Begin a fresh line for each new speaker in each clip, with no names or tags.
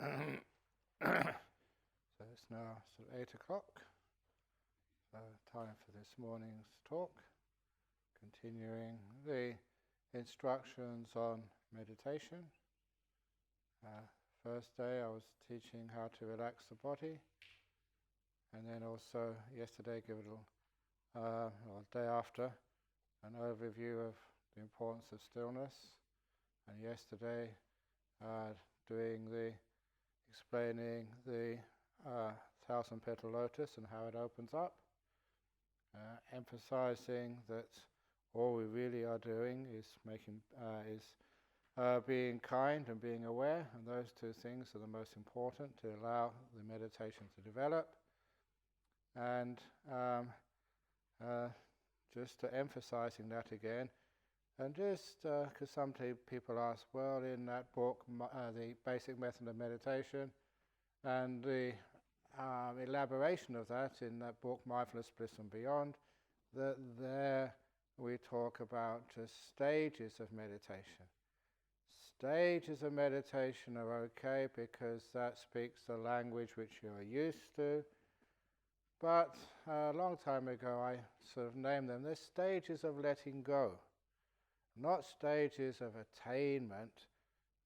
So it's now sort of 8 o'clock. So time for this morning's talk. Continuing the instructions on meditation. First day I was teaching how to relax the body, and then also yesterday give a little, or day after, an overview of the importance of stillness, and yesterday explaining the 1,000-petal lotus and how it opens up, emphasizing that all we really are doing is being kind and being aware, and those two things are the most important to allow the meditation to develop. And just to emphasizing that again, and just because some people ask, well, in that book, the basic method of meditation, and the elaboration of that in that book, Mindfulness, Bliss and Beyond, that there we talk about just stages of meditation. Stages of meditation are okay because that speaks the language which you are used to. But a long time ago I sort of named them, they're stages of letting go. Not stages of attainment,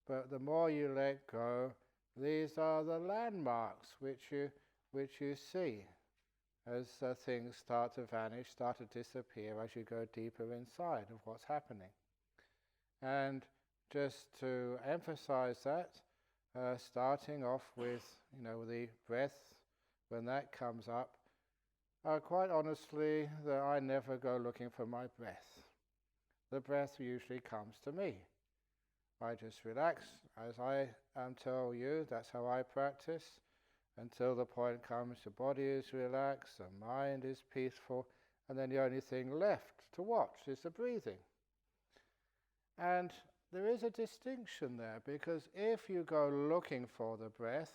but the more you let go, these are the landmarks which you see as things start to vanish, start to disappear as you go deeper inside of what's happening. And just to emphasize that, starting off with the breath, when that comes up, quite honestly, that I never go looking for my breath. The breath usually comes to me. I just relax, as I tell you, that's how I practice, until the point comes the body is relaxed, the mind is peaceful, and then the only thing left to watch is the breathing. And there is a distinction there, because if you go looking for the breath,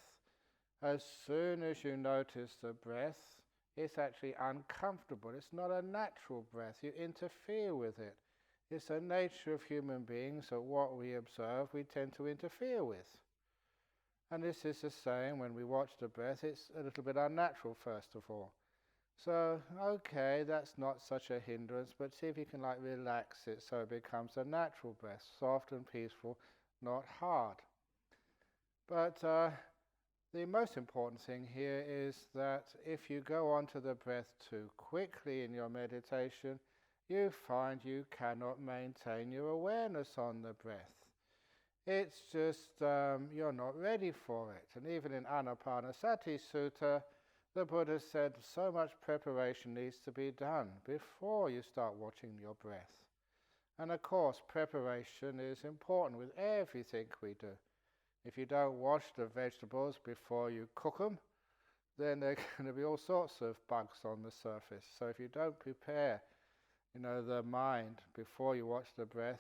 as soon as you notice the breath, it's actually uncomfortable. It's not a natural breath. You interfere with it. It's the nature of human beings that what we observe, we tend to interfere with. And this is the same when we watch the breath. It's a little bit unnatural, first of all. So, okay, that's not such a hindrance, but see if you can relax it so it becomes a natural breath, soft and peaceful, not hard. But the most important thing here is that if you go on to the breath too quickly in your meditation, you find you cannot maintain your awareness on the breath. It's just you're not ready for it. And even in Anapanasati Sutta, the Buddha said so much preparation needs to be done before you start watching your breath. And of course, preparation is important with everything we do. If you don't wash the vegetables before you cook them, then there are going to be all sorts of bugs on the surface. So if you don't prepare the mind before you watch the breath,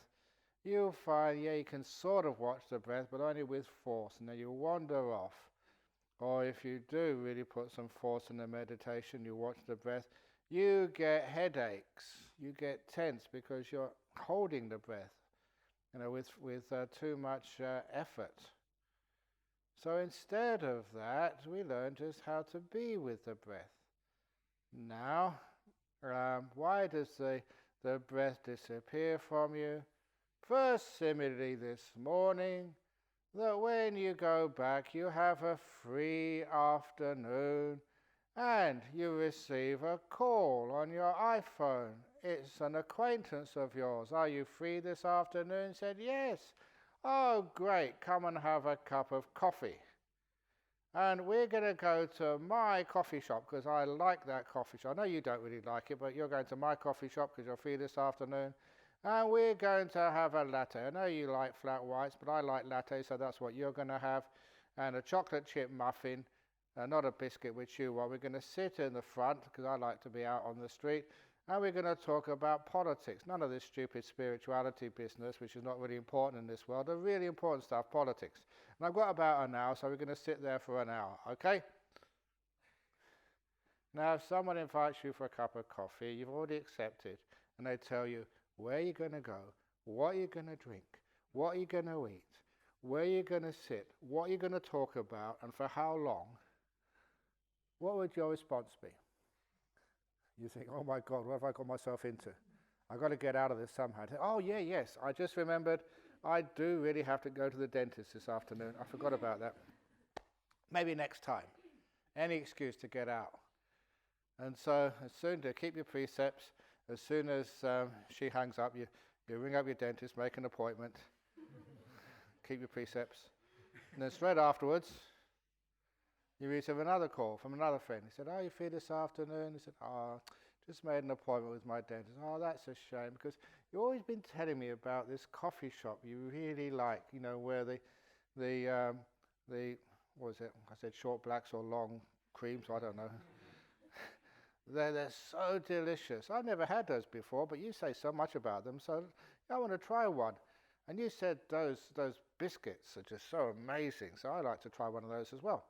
you'll find, you can sort of watch the breath, but only with force, and then you wander off. Or if you do really put some force in the meditation, you watch the breath, you get headaches, you get tense because you're holding the breath, with too much effort. So instead of that, we learn just how to be with the breath. Now, why does the breath disappear from you? First, similarly this morning, that when you go back you have a free afternoon and you receive a call on your iPhone. It's an acquaintance of yours. Are you free this afternoon? Said, yes. Oh, great, come and have a cup of coffee. And we're going to go to my coffee shop because I like that coffee shop. I know you don't really like it, but you're going to my coffee shop because you're free this afternoon. And we're going to have a latte. I know you like flat whites, but I like latte, so that's what you're going to have. And a chocolate chip muffin, not a biscuit which you want. We're going to sit in the front because I like to be out on the street. And we're going to talk about politics. None of this stupid spirituality business, which is not really important in this world. The really important stuff, politics. And I've got about an hour, so we're going to sit there for an hour, okay? Now, if someone invites you for a cup of coffee, you've already accepted, and they tell you where you're going to go, what you're going to drink, what you're going to eat, where you're going to sit, what you're going to talk about, and for how long, what would your response be? You think, oh my God, what have I got myself into? I've got to get out of this somehow. Oh yeah, yes, I just remembered I do really have to go to the dentist this afternoon. I forgot about that. Maybe next time. Any excuse to get out. And so as soon to keep your precepts, as soon as she hangs up, you ring up your dentist, make an appointment, keep your precepts. And then straight afterwards, you receive another call from another friend. He said, "Oh, you feel this afternoon?" He said, "Oh, just made an appointment with my dentist." "Oh, that's a shame, because you've always been telling me about this coffee shop you really like, you know, where the what was it? I said short blacks or long creams, I don't know. They're so delicious. I've never had those before, but you say so much about them, so I want to try one. And you said those biscuits are just so amazing, so I like to try one of those as well.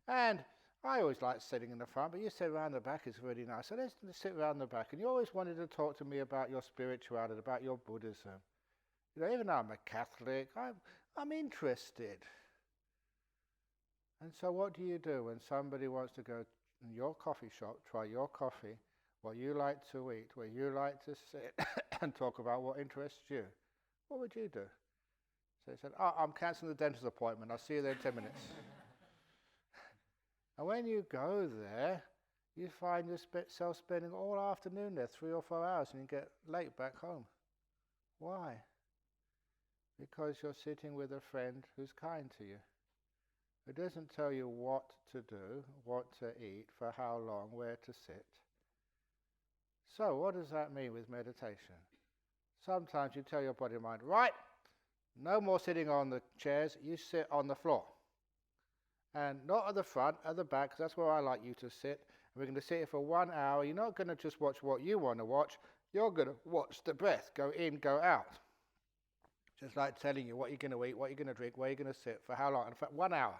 And I always like sitting in the front, but you said around the back is really nice. So let's sit around the back. And you always wanted to talk to me about your spirituality, about your Buddhism. You know, even though I'm a Catholic, I'm interested. And so what do you do when somebody wants to go in your coffee shop, try your coffee, what you like to eat, where you like to sit and talk about what interests you? What would you do? So he said, "Oh, I'm cancelling the dentist appointment. I'll see you there in 10 minutes. And when you go there, you find yourself spending all afternoon there, 3 or 4 hours, and you get late back home. Why? Because you're sitting with a friend who's kind to you, who doesn't tell you what to do, what to eat, for how long, where to sit. So what does that mean with meditation? Sometimes you tell your body and mind, right, no more sitting on the chairs, you sit on the floor. And not at the front, at the back, 'cause that's where I like you to sit. And we're going to sit here for 1 hour. You're not going to just watch what you want to watch. You're going to watch the breath, go in, go out. Just like telling you what you're going to eat, what you're going to drink, where you're going to sit, for how long. In fact, 1 hour.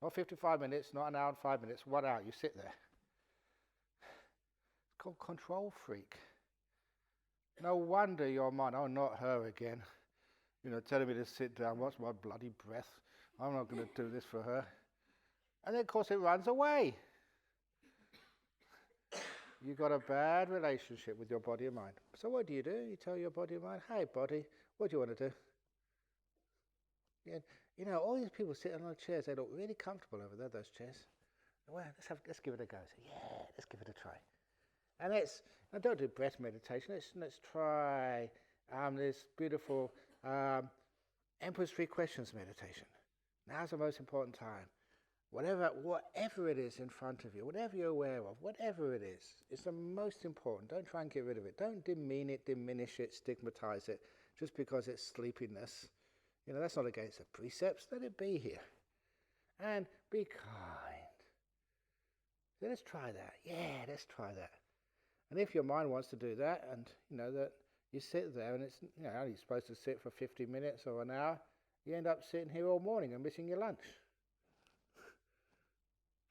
Not 55 minutes, not an hour and 5 minutes, 1 hour. You sit there. It's called control freak. No wonder your mind, oh, not her again. You know, telling me to sit down, watch my bloody breath. I'm not going to do this for her. And then, of course, it runs away. You've got a bad relationship with your body and mind. So what do? You tell your body and mind, "Hey, body, what do you want to do?" Yeah, you know, all these people sitting on chairs, they look really comfortable over there, those chairs. Well, let's give it a go. So, yeah, let's give it a try. And don't do breath meditation. Let's try this beautiful Emperor's Three Questions meditation. Now's the most important time. Whatever it is in front of you, whatever you're aware of, whatever it is, it's the most important. Don't try and get rid of it. Don't demean it, diminish it, stigmatize it, just because it's sleepiness. You know, that's not against the precepts. Let it be here. And be kind. So let's try that. Yeah, let's try that. And if your mind wants to do that, and you know that you sit there, and it's you're supposed to sit for 50 minutes or an hour, you end up sitting here all morning and missing your lunch.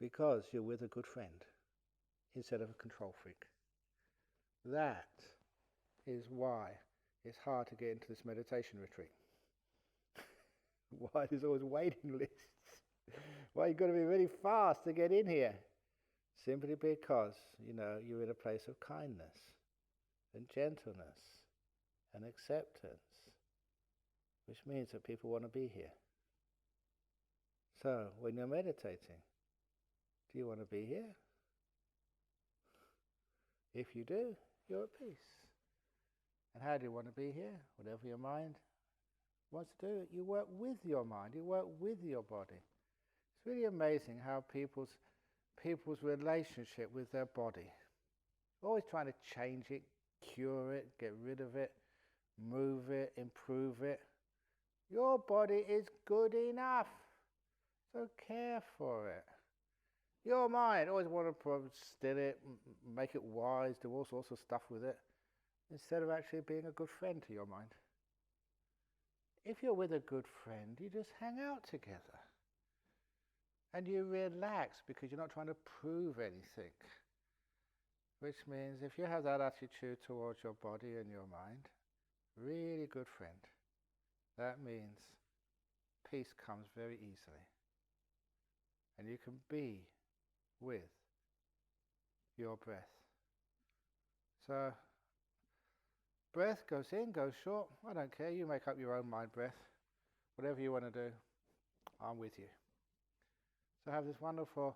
Because you're with a good friend instead of a control freak. That is why it's hard to get into this meditation retreat. Why there's always waiting lists. Why you've got to be really fast to get in here. Simply because, you're in a place of kindness and gentleness and acceptance, which means that people want to be here. So, when you're meditating, do you want to be here? If you do, you're at peace. And how do you want to be here? Whatever your mind wants to do, you work with your mind, you work with your body. It's really amazing how people's relationship with their body, always trying to change it, cure it, get rid of it, move it, improve it. Your body is good enough, so care for it. Your mind, always want to still it, make it wise, do all sorts of stuff with it, instead of actually being a good friend to your mind. If you're with a good friend, you just hang out together. And you relax because you're not trying to prove anything. Which means if you have that attitude towards your body and your mind, really good friend, that means peace comes very easily. And you can be with your breath. So, breath goes in, goes short. I don't care. You make up your own mind breath. Whatever you want to do, I'm with you. So have this wonderful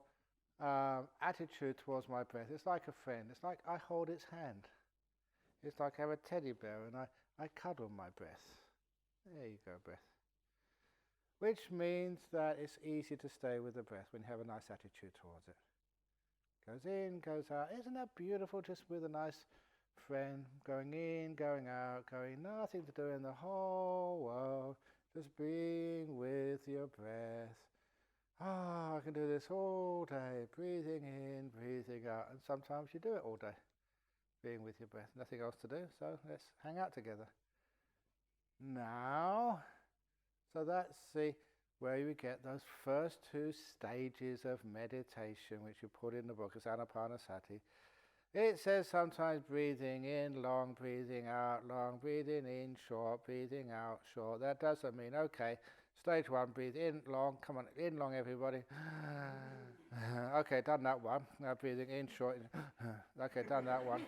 attitude towards my breath. It's like a friend. It's like I hold its hand. It's like I have a teddy bear and I cuddle my breath. There you go, breath. Which means that it's easy to stay with the breath when you have a nice attitude towards it. Goes in, goes out. Isn't that beautiful, just with a nice friend, going in, going out, going nothing to do in the whole world, just being with your breath. I can do this all day, breathing in, breathing out, and sometimes you do it all day, being with your breath, nothing else to do, so let's hang out together. Now, so that's where you get those first two stages of meditation, which you put in the book, it's Anapanasati. It says sometimes breathing in, long, breathing out, long, breathing in, short, breathing out, short. That doesn't mean, okay, stage one, breathe in, long, come on, in, long, everybody. Okay, done that one. Now breathing in, short. Okay, done that one.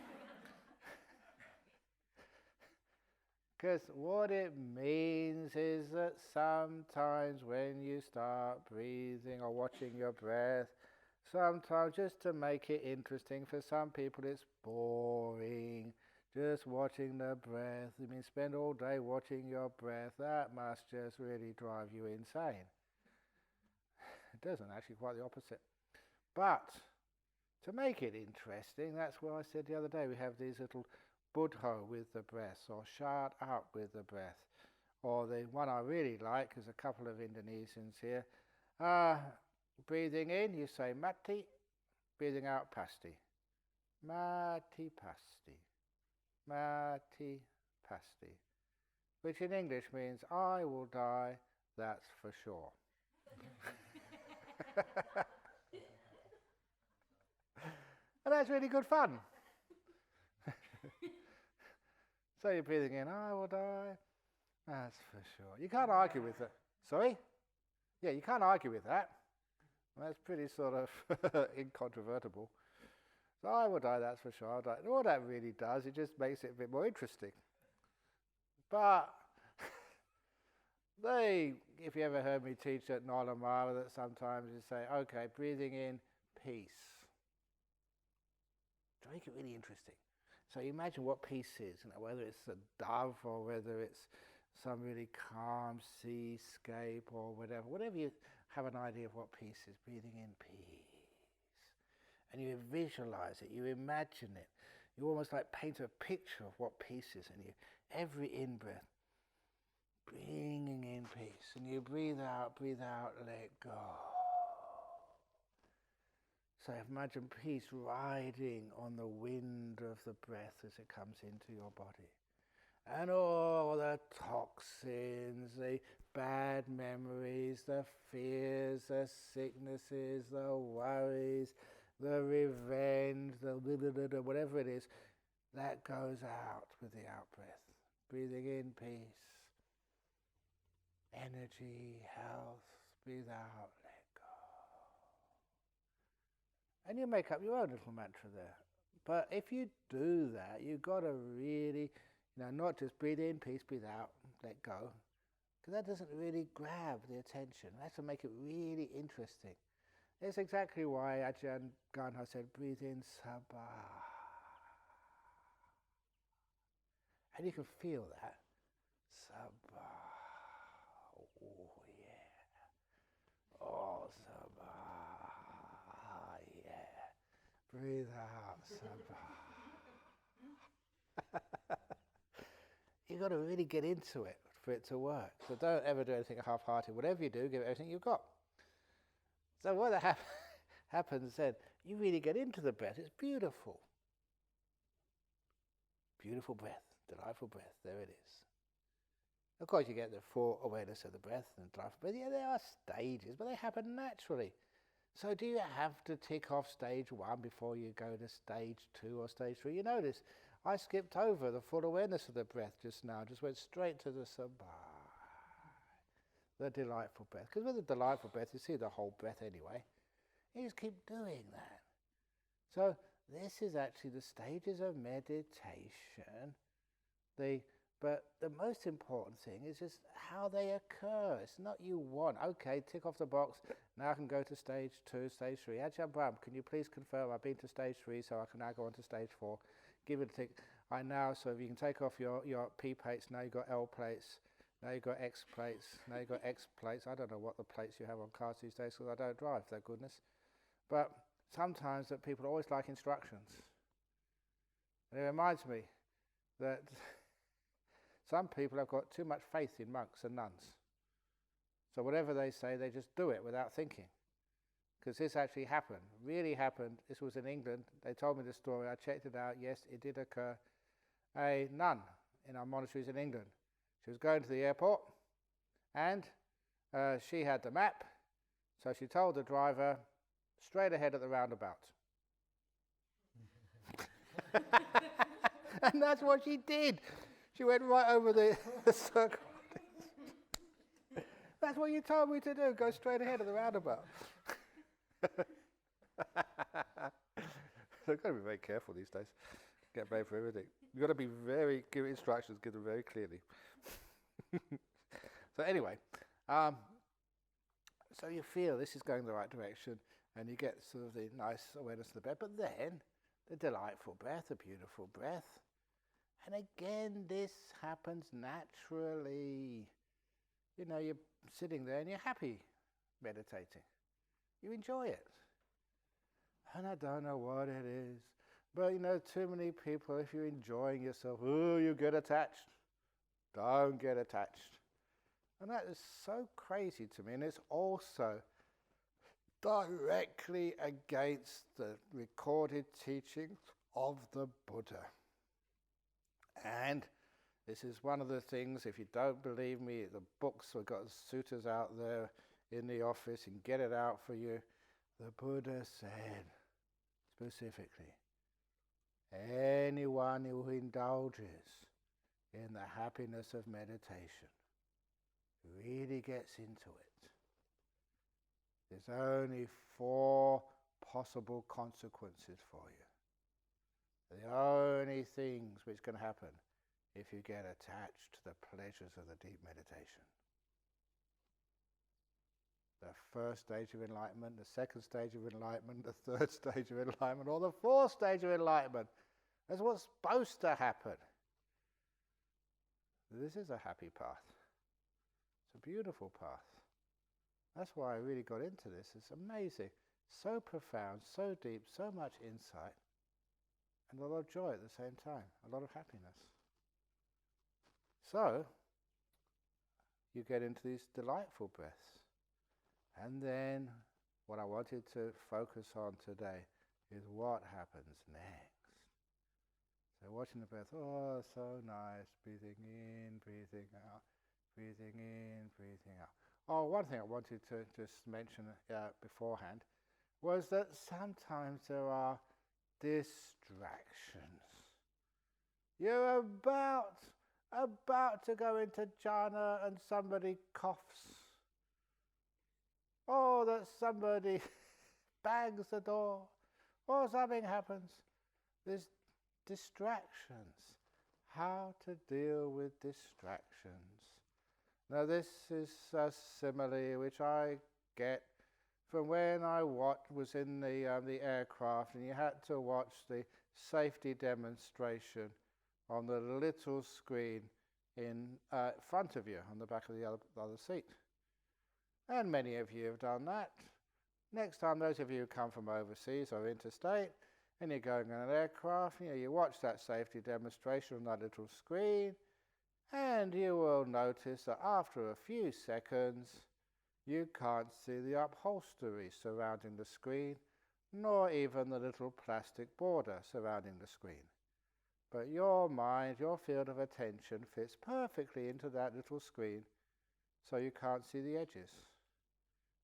Because what it means is that sometimes when you start breathing or watching your breath, sometimes just to make it interesting, for some people it's boring, just watching the breath. I mean, spend all day watching your breath, that must just really drive you insane. It doesn't, actually, quite the opposite. But to make it interesting, that's why I said the other day, we have these little Buddha with the breath, or shut up with the breath. Or the one I really like, there's a couple of Indonesians here. Breathing in, you say mati. Breathing out, pasti. Mati, pasti. Mati, pasti. Which in English means, I will die, that's for sure. And that's really good fun. So you're breathing in, I will die, that's for sure. You can't argue with it. Sorry? Yeah, you can't argue with that. That's pretty sort of incontrovertible. So I will die, that's for sure. I'll die. And all that really does, it just makes it a bit more interesting. But if you ever heard me teach at Nolamara, that sometimes you say, okay, breathing in, peace. To make it really interesting. So you imagine what peace is, whether it's a dove or whether it's some really calm seascape or whatever you have an idea of what peace is, breathing in peace. And you visualize it, you imagine it. You almost like paint a picture of what peace is, and you every in-breath, bringing in peace. And you breathe out, let go. So imagine peace riding on the wind of the breath as it comes into your body. And all the toxins, the bad memories, the fears, the sicknesses, the worries, the revenge, the whatever it is, that goes out with the out-breath. Breathing in peace, energy, health, breathe out, let go. And you make up your own little mantra there. But if you do that, you've got to really, not just breathe in, peace, breathe out, let go. Because that doesn't really grab the attention. It has to make it really interesting. It's exactly why Ajahn said, breathe in, sabba. And you can feel that. Sabba. Oh, yeah. Oh, sabba. Yeah. Breathe out, sabba. You've got to really get into it for it to work. So don't ever do anything half-hearted. Whatever you do, give it everything you've got. So what happens then, you really get into the breath. It's beautiful. Beautiful breath, delightful breath, there it is. Of course you get the full awareness of the breath and delightful breath. Yeah, there are stages, but they happen naturally. So do you have to tick off stage 1 before you go to stage 2 or stage 3? You notice, I skipped over the full awareness of the breath just now, just went straight to the sabba. the delightful breath. Because with the delightful breath, you see the whole breath anyway. You just keep doing that. So this is actually the stages of meditation. But the most important thing is just how they occur. It's not you want. Okay, tick off the box. Now I can go to stage 2, stage 3. Ajahn Brahm, can you please confirm I've been to stage 3, so I can now go on to stage 4. Give it a tick. So if you can take off your P plates, now you've got L plates. Now you've got X plates. Now you've got X plates. I don't know what the plates you have on cars these days because I don't drive, thank goodness. But sometimes that people always like instructions. And it reminds me that some people have got too much faith in monks and nuns. So whatever they say, they just do it without thinking. Because this actually happened, really happened. This was in England. They told me the story. I checked it out. Yes, it did occur. A nun in our monasteries in England. She was going to the airport and she had the map. So she told the driver, straight ahead at the roundabout. And that's what she did. She went right over the circle. That's what you told me to do, go straight ahead of the roundabout. So you've got to be very careful these days. Get paid for everything. You've got to be give instructions, give them very clearly. So anyway, so you feel this is going the right direction and you get sort of the nice awareness of the breath, but then the delightful breath, the beautiful breath. And again, this happens naturally. You know, you're sitting there and you're happy meditating. You enjoy it. And I don't know what it is. But, you know, too many people, if you're enjoying yourself, you get attached. Don't get attached. And that is so crazy to me. And it's also directly against the recorded teachings of the Buddha. And this is one of the things, if you don't believe me, the books, we've got sutras out there in the office, and get it out for you. The Buddha said, specifically, anyone who indulges in the happiness of meditation really gets into it. There's only 4 possible consequences for you. The only things which can happen if you get attached to the pleasures of the deep meditation. The first stage of enlightenment, the second stage of enlightenment, the third stage of enlightenment, or the 4th stage of enlightenment. That's what's supposed to happen. This is a happy path. It's a beautiful path. That's why I really got into this. It's amazing. So profound, so deep, so much insight, and a lot of joy at the same time, a lot of happiness. So, you get into these delightful breaths. And then, what I wanted to focus on today is what happens next. So watching the breath, so nice, breathing in, breathing out, breathing in, breathing out. Oh, one thing I wanted to just mention beforehand was that sometimes there are distractions. You're about to go into jhana and somebody coughs. Or that somebody bangs the door. Or something happens. There's distractions. How to deal with distractions. Now this is a simile which I get from when I was in the aircraft and you had to watch the safety demonstration on the little screen in front of you on the back of the other seat. And many of you have done that. Next time, those of you who come from overseas or interstate and you're going on an aircraft, you watch that safety demonstration on that little screen, and you will notice that after a few seconds you can't see the upholstery surrounding the screen, nor even the little plastic border surrounding the screen. But your mind, your field of attention fits perfectly into that little screen, so you can't see the edges.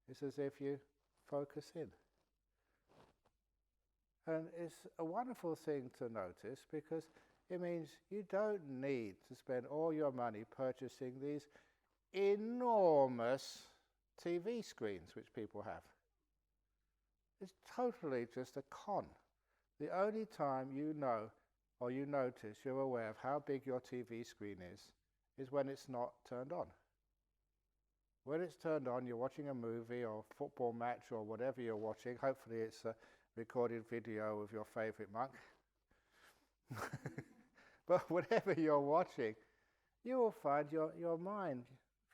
It's as if you focus in. And it's a wonderful thing to notice because it means you don't need to spend all your money purchasing these enormous TV screens which people have. It's totally just a con. The only time you know or you notice, you're aware of how big your TV screen is when it's not turned on. When it's turned on, you're watching a movie or a football match or whatever you're watching. Hopefully it's a recorded video of your favourite monk. But whatever you're watching, you will find your mind,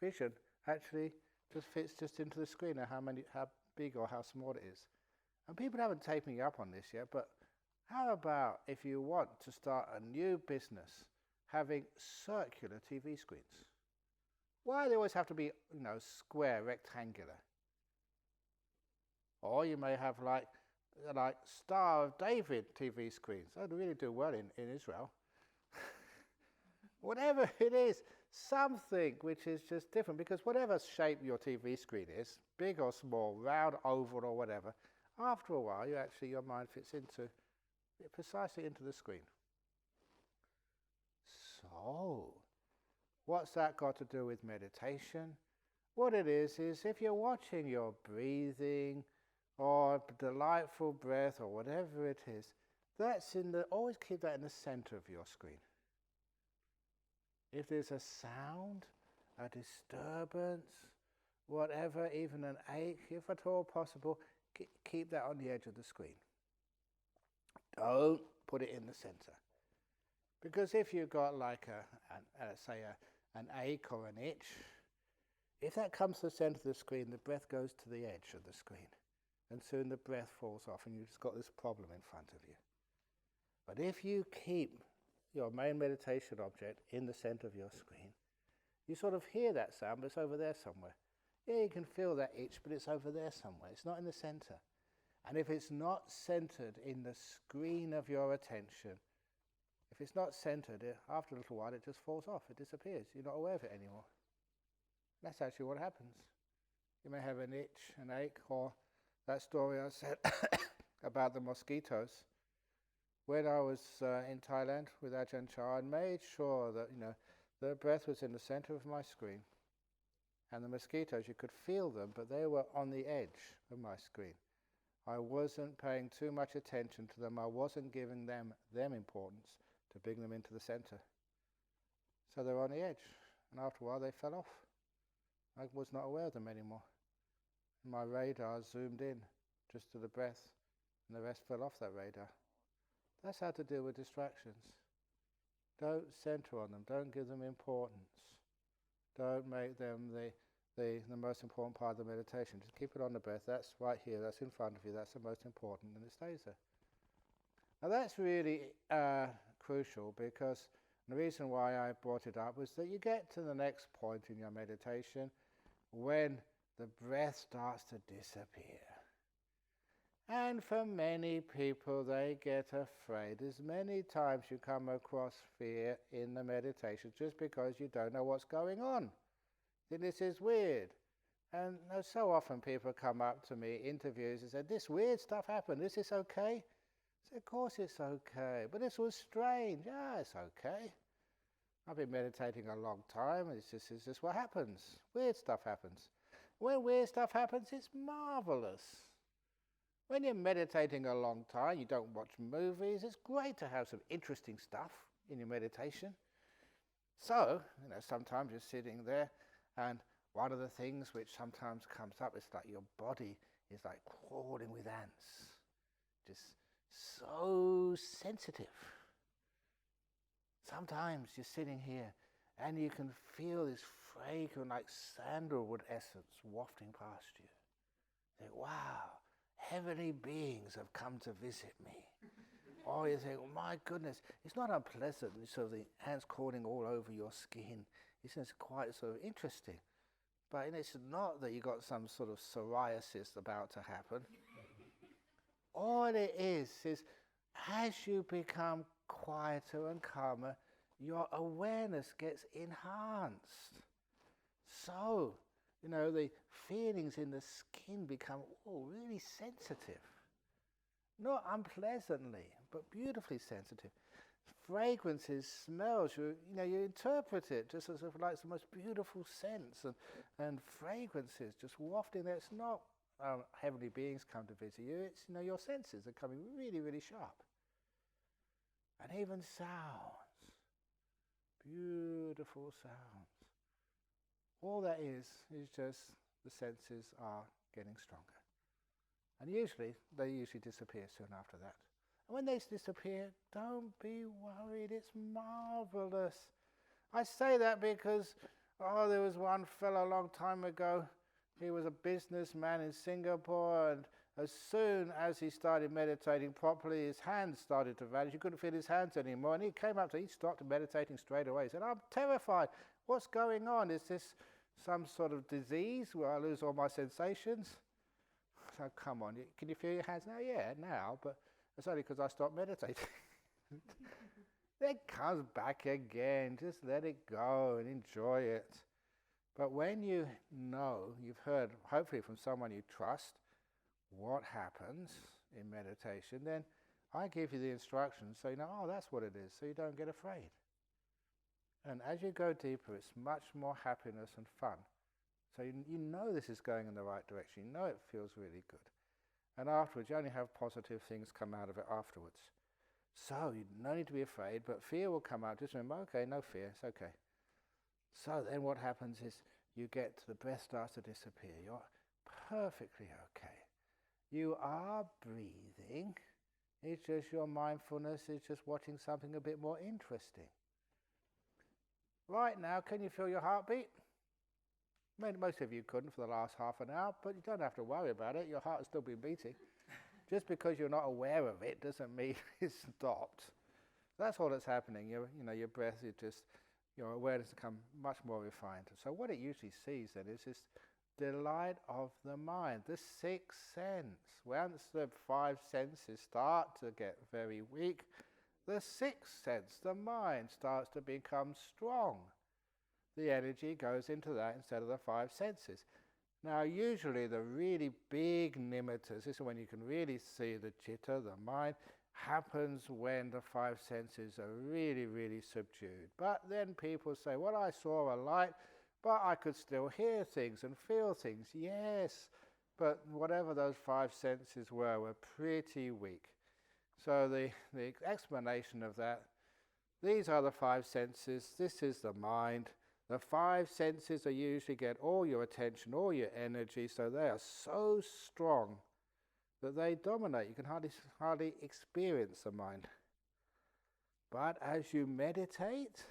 vision, actually just fits just into the screen and how big or how small it is. And people haven't taken me up on this yet, but how about if you want to start a new business having circular TV screens? Why do they always have to be, square, rectangular? Or you may have like Star of David TV screens. They really do well in Israel. Whatever it is, something which is just different, because whatever shape your TV screen is, big or small, round, oval or whatever, after a while your mind fits precisely into the screen. So, what's that got to do with meditation? What it is if you're watching your breathing or delightful breath or whatever it is, always keep that in the center of your screen. If there's a sound, a disturbance, whatever, even an ache, if at all possible, keep that on the edge of the screen. Don't put it in the center. Because if you've got like an ache or an itch, if that comes to the center of the screen, the breath goes to the edge of the screen. And soon the breath falls off and you've just got this problem in front of you. But if you keep your main meditation object in the center of your screen, you sort of hear that sound, but it's over there somewhere. Yeah, you can feel that itch, but it's over there somewhere. It's not in the center. And if it's not centered in the screen of your attention, if it's not centered, after a little while it just falls off, it disappears. You're not aware of it anymore. That's actually what happens. You may have an itch, an ache, or that story I said about the mosquitoes. When I was in Thailand with Ajahn, I made sure that the breath was in the center of my screen, and the mosquitoes, you could feel them, but they were on the edge of my screen. I wasn't paying too much attention to them. I wasn't giving them importance to bring them into the center. So they were on the edge, and after a while they fell off. I was not aware of them anymore. My radar zoomed in just to the breath, and the rest fell off that radar. That's how to deal with distractions. Don't center on them. Don't give them importance. Don't make them the most important part of the meditation. Just keep it on the breath. That's right here. That's in front of you. That's the most important, and it stays there. Now that's really crucial, because the reason why I brought it up was that you get to the next point in your meditation when the breath starts to disappear. And for many people, they get afraid. There's many times you come across fear in the meditation just because you don't know what's going on. This is weird. And so often people come up to me, interviews, and say, this weird stuff happened, is this okay? I say, of course it's okay, but this was strange. Yeah, it's okay. I've been meditating a long time, and it's just what happens. Weird stuff happens. When weird stuff happens, it's marvelous. When you're meditating a long time, you don't watch movies, it's great to have some interesting stuff in your meditation. So, sometimes you're sitting there, and one of the things which sometimes comes up is like your body is like crawling with ants. Just so sensitive. Sometimes you're sitting here, and you can feel this fragrant, like sandalwood essence wafting past you. You think, wow, heavenly beings have come to visit me. Or you think, oh my goodness, it's not unpleasant, sort of the ants crawling all over your skin. It's just quite sort of interesting. But it's not that you got some sort of psoriasis about to happen. All it is as you become quieter and calmer, your awareness gets enhanced. So, the feelings in the skin become really sensitive. Not unpleasantly, but beautifully sensitive. fragrances, smells, you interpret it just as if like the most beautiful scents and fragrances just wafting there. It's not heavenly beings come to visit you, it's your senses are coming really, really sharp. And even sounds, beautiful sounds. All that is just the senses are getting stronger. And they usually disappear soon after that. And when they disappear, don't be worried, it's marvelous. I say that because, there was one fellow a long time ago, he was a businessman in Singapore, and as soon as he started meditating properly, his hands started to vanish. You couldn't feel his hands anymore, and he came up to, he stopped meditating straight away. He said, I'm terrified. What's going on? Is this some sort of disease where I lose all my sensations? So come on, can you feel your hands now? Yeah, now, but it's only because I stopped meditating. It comes back again. Just let it go and enjoy it. But when you know, you've heard, hopefully from someone you trust, what happens in meditation, then I give you the instructions so you know, that's what it is, so you don't get afraid. And as you go deeper, it's much more happiness and fun. So you know this is going in the right direction. You know it feels really good. And afterwards, you only have positive things come out of it afterwards. So you no need to be afraid, but fear will come out. Just remember, okay, no fear, it's okay. So then what happens is you get to the breath starts to disappear. You're perfectly okay. You are breathing. It's just your mindfulness is just watching something a bit more interesting. Right now, can you feel your heartbeat? Most of you couldn't for the last half an hour, but you don't have to worry about it. Your heart will still be beating. Just because you're not aware of it doesn't mean it's stopped. That's all that's happening. Your breath is just, your awareness becomes much more refined. So what it usually sees then is this delight of the mind, the sixth sense. Once the five senses start to get very weak, the sixth sense, the mind, starts to become strong. The energy goes into that instead of the five senses. Now usually the really big nimittas, this is when you can really see the chitta, the mind, happens when the five senses are really, really subdued. But then people say, well, I saw a light, but I could still hear things and feel things. Yes, but whatever those five senses were pretty weak. So the explanation of that, these are the five senses, this is the mind. The five senses usually get all your attention, all your energy, so they are so strong that they dominate. You can hardly experience the mind. But as you meditate,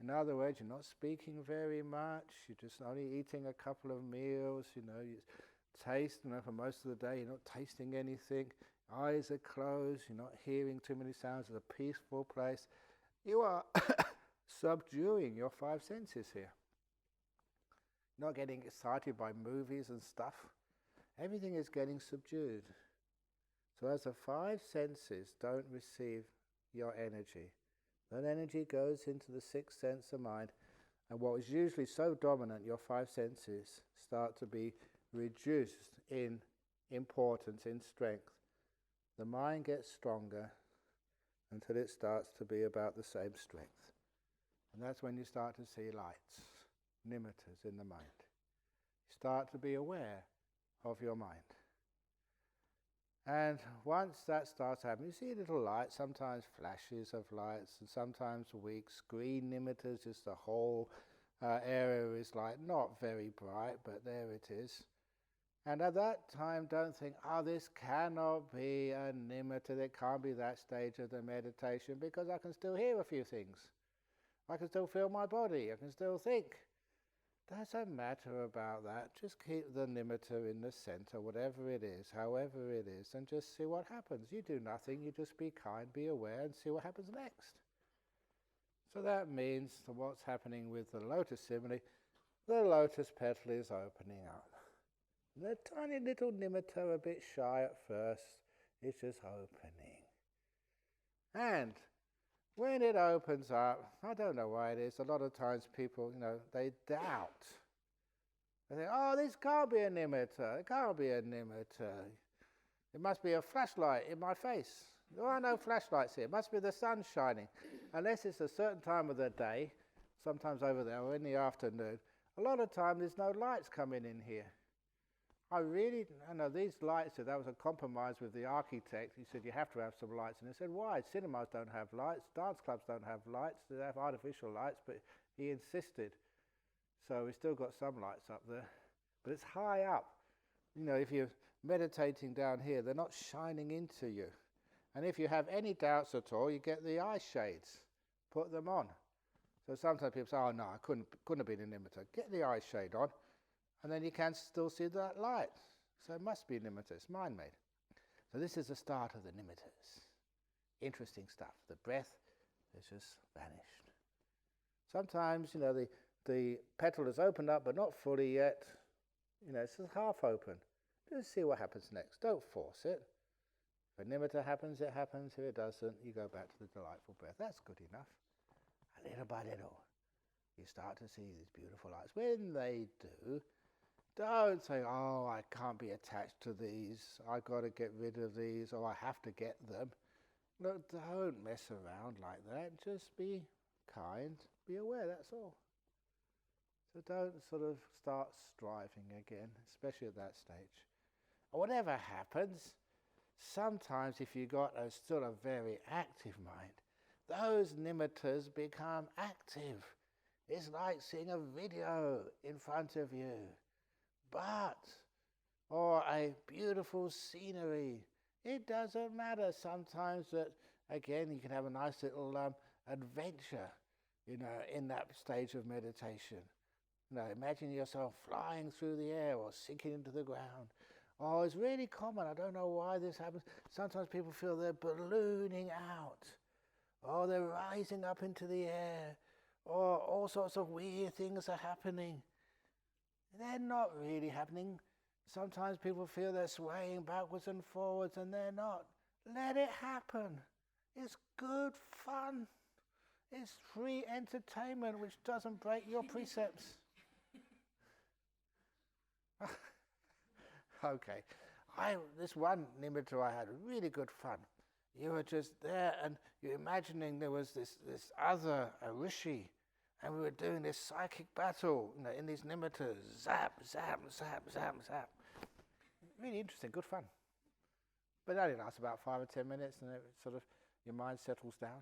in other words, you're not speaking very much, you're just only eating a couple of meals, you taste, for most of the day you're not tasting anything, eyes are closed, you're not hearing too many sounds, it's a peaceful place. You are subduing your five senses here. Not getting excited by movies and stuff. Everything is getting subdued. So as the five senses don't receive your energy, that energy goes into the sixth sense of mind, and what was usually so dominant, your five senses, start to be reduced in importance, in strength. The mind gets stronger until it starts to be about the same strength. And that's when you start to see lights, nimittas in the mind. You start to be aware of your mind. And once that starts happening, you see little lights, sometimes flashes of lights, and sometimes weak green nimittas, just the whole area is like not very bright, but there it is. And at that time, don't think, this cannot be a nimitta, it can't be that stage of the meditation, because I can still hear a few things. I can still feel my body, I can still think. Doesn't matter about that. Just keep the nimitta in the center, whatever it is, however it is, and just see what happens. You do nothing, you just be kind, be aware, and see what happens next. So that means that what's happening with the lotus simile, the lotus petal is opening up. The tiny little nimitta, a bit shy at first, it's just opening. And when it opens up, I don't know why it is, a lot of times people, they doubt. They think, this can't be a nimitta, it can't be a nimitta. It must be a flashlight in my face. There are no flashlights here. It must be the sun shining. Unless it's a certain time of the day, sometimes over there or in the afternoon, a lot of time there's no lights coming in here. I know these lights, that was a compromise with the architect. He said you have to have some lights. And I said, why? Cinemas don't have lights, dance clubs don't have lights, they have artificial lights, but he insisted. So we still got some lights up there. But it's high up. If you're meditating down here, they're not shining into you. And if you have any doubts at all, you get the eye shades. Put them on. So sometimes people say, oh no, I couldn't have been an imitator. Get the eye shade on, and then you can still see that light. So it must be an imitator. It's mind-made. So this is the start of the nimittas. Interesting stuff. The breath has just vanished. Sometimes, the petal is opened up, but not fully yet. It's just half open. Just see what happens next. Don't force it. If a nimitta happens, it happens. If it doesn't, you go back to the delightful breath. That's good enough. And little by little, you start to see these beautiful lights. When they do, don't say, oh, I can't be attached to these. I've got to get rid of these, or I have to get them. Look, don't mess around like that. Just be kind. Be aware, that's all. So don't sort of start striving again, especially at that stage. Whatever happens, sometimes if you've got a sort of very active mind, those nimittas become active. It's like seeing a video in front of you. Or a beautiful scenery. It doesn't matter. Sometimes that, again, you can have a nice little adventure, in that stage of meditation. Imagine yourself flying through the air or sinking into the ground. Oh, it's really common. I don't know why this happens. Sometimes people feel they're ballooning out. Or they're rising up into the air. Or all sorts of weird things are happening. They're not really happening. Sometimes people feel they're swaying backwards and forwards, and they're not. Let it happen. It's good fun. It's free entertainment which doesn't break your precepts. Okay. This one nimitta I had really good fun. You were just there and you're imagining there was this other, a rishi, and we were doing this psychic battle, in these nimittas. Zap, zap, zap, zap, zap. Really interesting, good fun. But that only lasts about 5 or 10 minutes and it sort of, your mind settles down.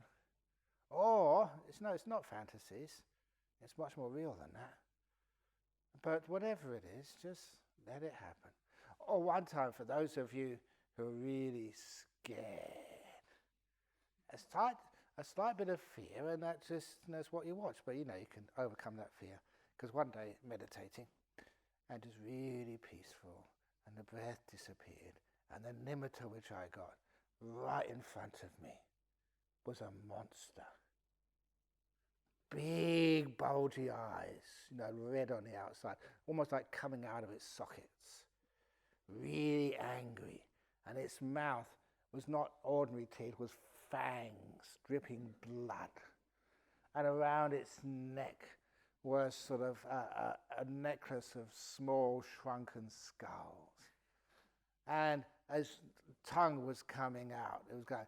Or, it's not fantasies. It's much more real than that. But whatever it is, just let it happen. Or one time, for those of you who are really scared, a slight bit of fear, and that's what you watch. But you can overcome that fear. Because one day, meditating, and just really peaceful, and the breath disappeared, and the nimitta which I got right in front of me was a monster. Big bulgy eyes, red on the outside, almost like coming out of its sockets. Really angry. And its mouth was not ordinary teeth, it was fangs, dripping blood. And around its neck was sort of a necklace of small shrunken skulls. And as tongue was coming out, it was going,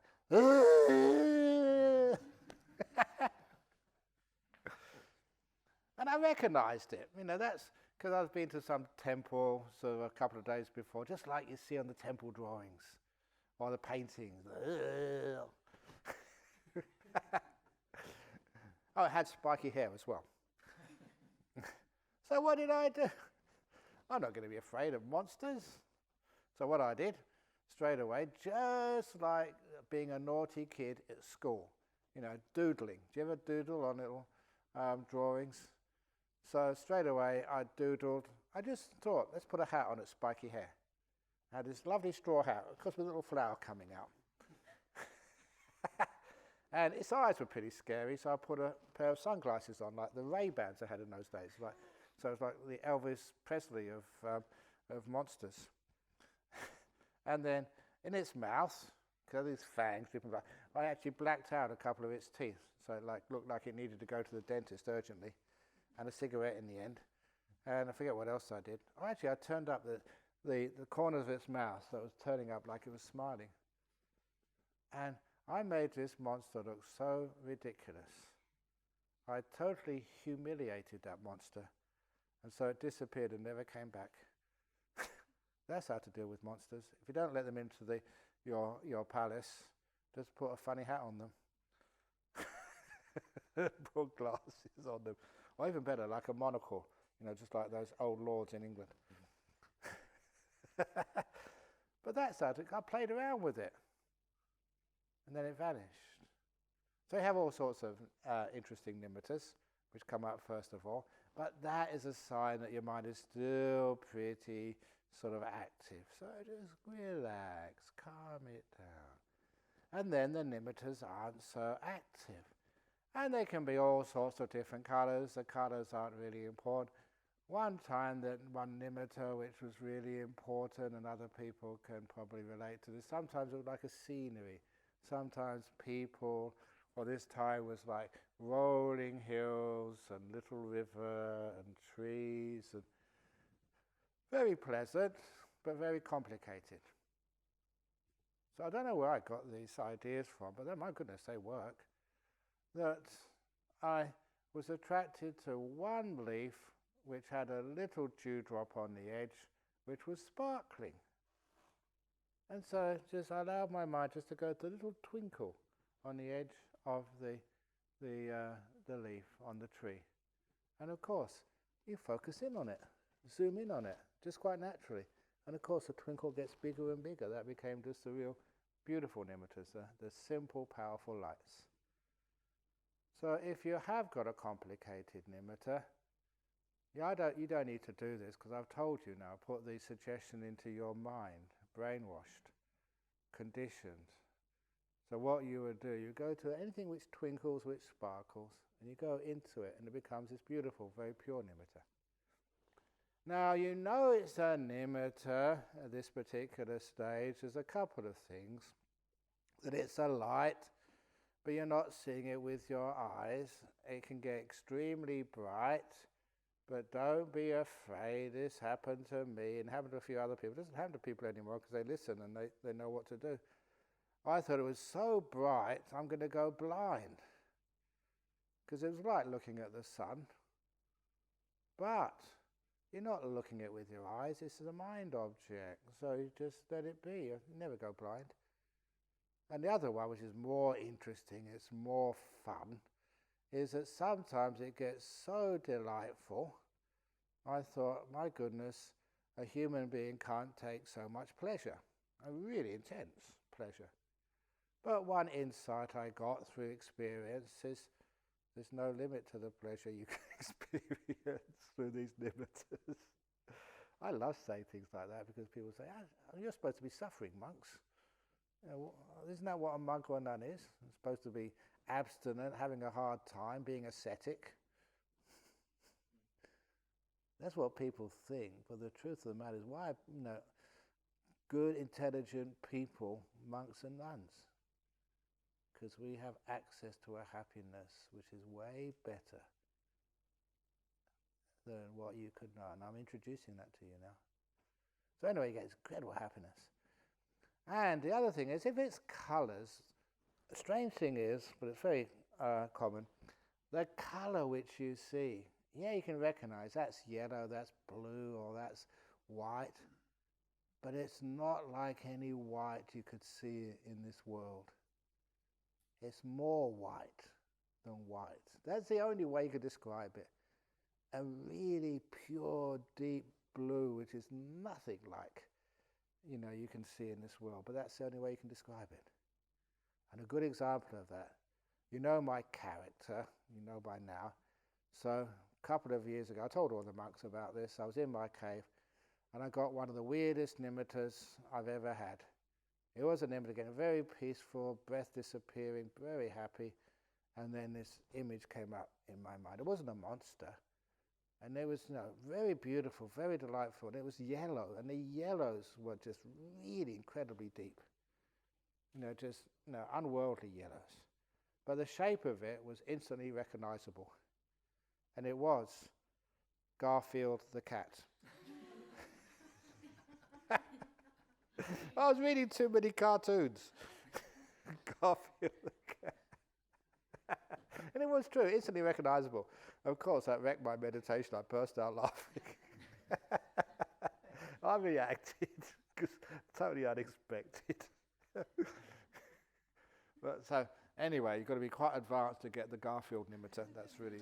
and I recognized it. That's because I've been to some temple sort of a couple of days before, just like you see on the temple drawings or the paintings. Oh, it had spiky hair as well. So what did I do? I'm not going to be afraid of monsters. So what I did, straight away, just like being a naughty kid at school, doodling. Do you ever doodle on little drawings? So straight away I doodled. I just thought, let's put a hat on its spiky hair. I had this lovely straw hat, of course with a little flower coming out. And its eyes were pretty scary, so I put a pair of sunglasses on, like the Ray-Bans I had in those days. So it's like the Elvis Presley of monsters. And then in its mouth, because these fangs dripping blood, I actually blacked out a couple of its teeth, so it looked like it needed to go to the dentist urgently, and a cigarette in the end. And I forget what else I did. Oh, actually, I turned up the corners of its mouth, so it was turning up like it was smiling. And I made this monster look so ridiculous. I totally humiliated that monster. And so it disappeared and never came back. That's how to deal with monsters. If you don't let them into your palace, just put a funny hat on them. Put glasses on them. Or even better, like a monocle. Just like those old lords in England. But that's how I played around with it. And then it vanished. So you have all sorts of interesting nimittas, which come up first of all. But that is a sign that your mind is still pretty sort of active. So just relax, calm it down. And then the nimittas aren't so active. And they can be all sorts of different colours. The colours aren't really important. One time that one nimitta which was really important, and other people can probably relate to this, sometimes it was like a scenery. Sometimes people, or this time was like rolling hills and little river and trees, and very pleasant, but very complicated. So I don't know where I got these ideas from, but then, my goodness, they work. That I was attracted to one leaf which had a little dewdrop on the edge, which was sparkling. And so just I allowed my mind just to go to a little twinkle on the edge of the leaf on the tree. And of course, you focus in on it, zoom in on it, just quite naturally. And of course, the twinkle gets bigger and bigger. That became just the real beautiful nimittas, the simple, powerful lights. So if you have got a complicated nimitta, you don't need to do this, because I've told you now, put the suggestion into your mind, brainwashed, conditioned. So what you would do, you go to anything which twinkles, which sparkles, and you go into it, and it becomes this beautiful, very pure nimitta. Now you know it's a nimitta at this particular stage. There's a couple of things. That it's a light, but you're not seeing it with your eyes. It can get extremely bright, but don't be afraid. This happened to me and happened to a few other people. It doesn't happen to people anymore because they listen and they know what to do. I thought it was so bright, I'm going to go blind, because it was like looking at the sun. But you're not looking at it with your eyes. This is a mind object, so you just let it be. You never go blind. And the other one, which is more interesting, it's more fun, is that sometimes it gets so delightful, I thought, my goodness, a human being can't take so much pleasure, a really intense pleasure. But one insight I got through experience is there's no limit to the pleasure you can experience through these nimittas. I love saying things like that, because people say, you're supposed to be suffering, monks. Isn't that what a monk or a nun is? It's supposed to be abstinent, having a hard time, being ascetic. That's what people think, but the truth of the matter is why good, intelligent people, monks and nuns? Because we have access to a happiness which is way better than what you could know. And I'm introducing that to you now. So anyway, you get this incredible happiness. And the other thing is, if it's colours, the strange thing is, but it's very common, the colour which you see, you can recognise that's yellow, that's blue, or that's white, but it's not like any white you could see in this world. It's more white than white. That's the only way you could describe it. A really pure, deep blue, which is nothing like you can see in this world, but that's the only way you can describe it. And a good example of that, my character, by now. So a couple of years ago, I told all the monks about this. I was in my cave, and I got one of the weirdest nimittas I've ever had. It was a nimitta, again, very peaceful, breath disappearing, very happy, and then this image came up in my mind. It wasn't a monster. And it was very beautiful, very delightful, and it was yellow, and the yellows were just really incredibly deep. Just unworldly yellows. But the shape of it was instantly recognizable. And it was Garfield the cat. I was reading too many cartoons. Garfield the cat. And it was true, instantly recognisable. Of course, that wrecked my meditation. I burst out laughing. I reacted, because totally unexpected. But so, anyway, you've got to be quite advanced to get the Garfield nimitta. That's really,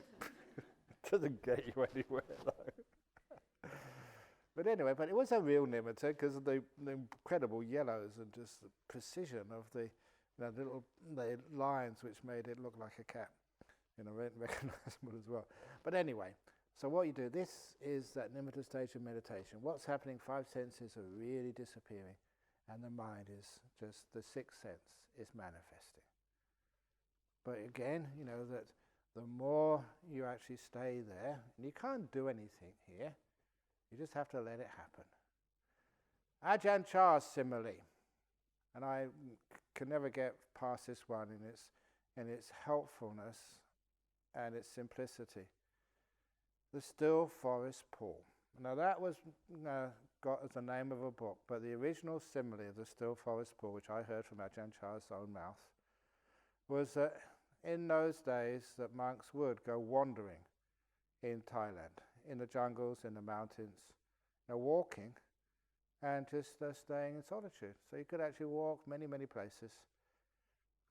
doesn't get you anywhere though. But anyway, but it was a real nimitta because of the incredible yellows and just the precision of the lines which made it look like a cat. Recognisable as well. But anyway, so what you do, this is that nimitta stage of meditation. What's happening, 5 senses are really disappearing, and the mind is just, the 6th sense is manifesting. But again, that the more you actually stay there, and you can't do anything here, you just have to let it happen. Ajahn Chah's simile, and I can never get past this one in its helpfulness and its simplicity. The still forest pool. Now that was got as the name of a book, but the original simile of the still forest pool, which I heard from Ajahn Chah's own mouth, was that in those days that monks would go wandering in Thailand, in the jungles, in the mountains, walking and just staying in solitude. So you could actually walk many, many places.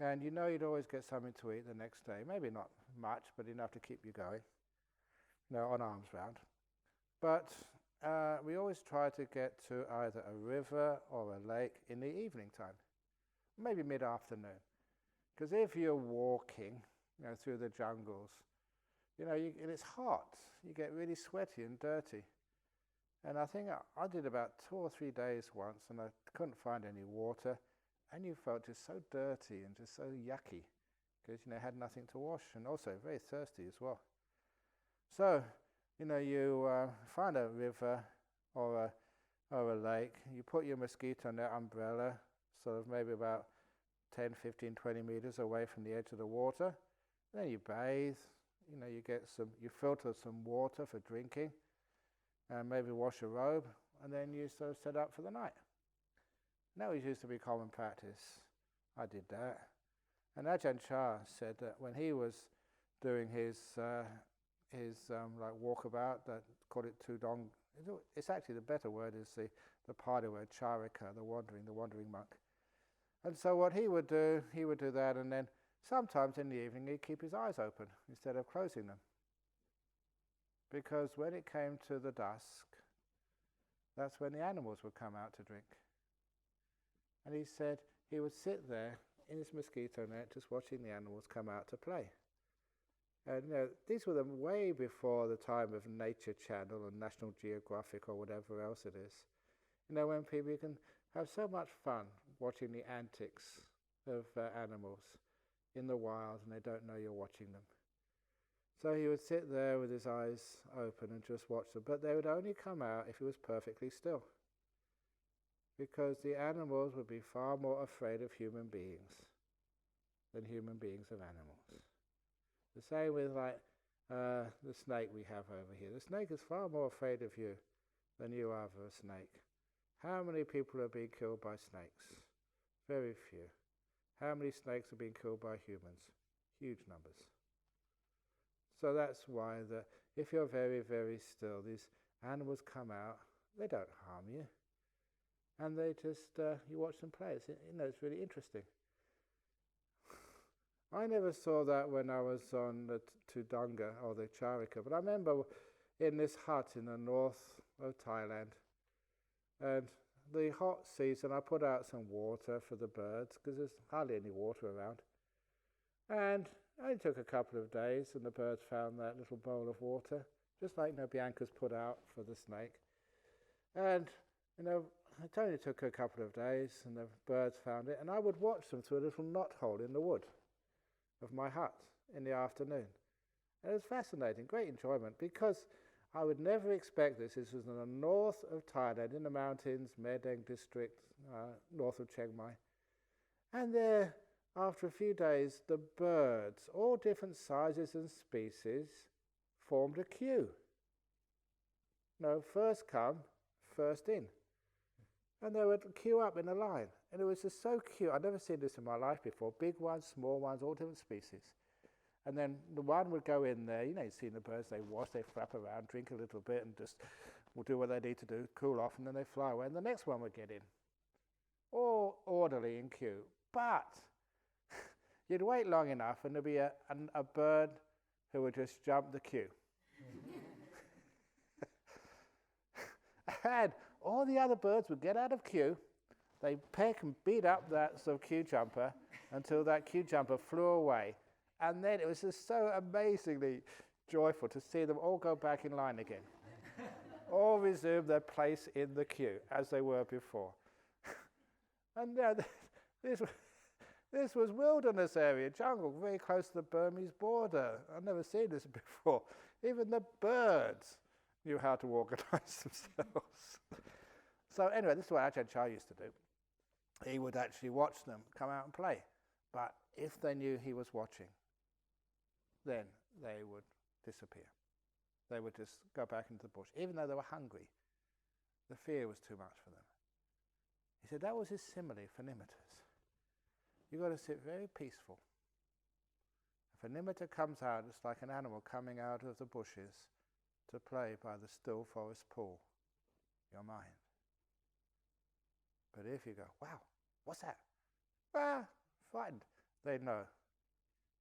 And you'd always get something to eat the next day. Maybe not much, but enough to keep you going, on arms round. But we always try to get to either a river or a lake in the evening time, maybe mid-afternoon. Because if you're walking, through the jungles, and it's hot, you get really sweaty and dirty. And I think I did about 2 or 3 days once, and I couldn't find any water. And you felt just so dirty and just so yucky because, had nothing to wash, and also very thirsty as well. So, you find a river or a lake, you put your mosquito net umbrella sort of maybe about 10, 15, 20 meters away from the edge of the water. Then you bathe, you filter some water for drinking, and maybe wash a robe, and then you sort of set up for the night. That was used to be common practice. I did that. And Ajahn Chah said that when he was doing his walkabout, that called it tudong. It's actually the better word is the Pali word charika, the wandering monk. And so what he would do that, and then sometimes in the evening he'd keep his eyes open instead of closing them. Because when it came to the dusk, that's when the animals would come out to drink. And he said he would sit there in his mosquito net just watching the animals come out to play. And these were them way before the time of Nature Channel and National Geographic or whatever else it is. When people can have so much fun watching the antics of animals in the wild and they don't know you're watching them. So he would sit there with his eyes open and just watch them. But they would only come out if it was perfectly still. Because the animals would be far more afraid of human beings than human beings of animals. The same with the snake we have over here. The snake is far more afraid of you than you are of a snake. How many people are being killed by snakes? Very few. How many snakes are being killed by humans? Huge numbers. So that's why if you're very, very still, these animals come out, they don't harm you. And they just, you watch them play. It's really interesting. I never saw that when I was on the Tudanga or the Charika, but I remember in this hut in the north of Thailand, and the hot season, I put out some water for the birds because there's hardly any water around. And it only took a couple of days, and the birds found that little bowl of water, just like Bianca's put out for the snake. And it only took a couple of days, and the birds found it, and I would watch them through a little knothole in the wood of my hut in the afternoon. And it was fascinating, great enjoyment, because I would never expect this. This was in the north of Thailand, in the mountains, Medeng district, north of Chiang Mai. And there, after a few days, the birds, all different sizes and species, formed a queue. First come, first in. And they would queue up in a line. And it was just so cute. I'd never seen this in my life before. Big ones, small ones, all different species. And then the one would go in there, you've seen the birds, they wash, they flap around, drink a little bit, and just will do what they need to do, cool off, and then they fly away. And the next one would get in, all orderly and cute. But you'd wait long enough, and there'd be a bird who would just jump the queue. And all the other birds would get out of queue. They'd peck and beat up that sort of queue jumper until that queue jumper flew away. And then it was just so amazingly joyful to see them all go back in line again. All resume their place in the queue as they were before. And this was wilderness area, jungle, very close to the Burmese border. I've never seen this before. Even the birds knew how to organize themselves. So anyway, this is what Ajahn Chah used to do. He would actually watch them come out and play. But if they knew he was watching, then they would disappear. They would just go back into the bush. Even though they were hungry, the fear was too much for them. He said that was his simile for nimittas. You've got to sit very peaceful. If a nimitta comes out, it's like an animal coming out of the bushes to play by the still forest pool, your mind. But if you go, wow, what's that? Ah, frightened, they know.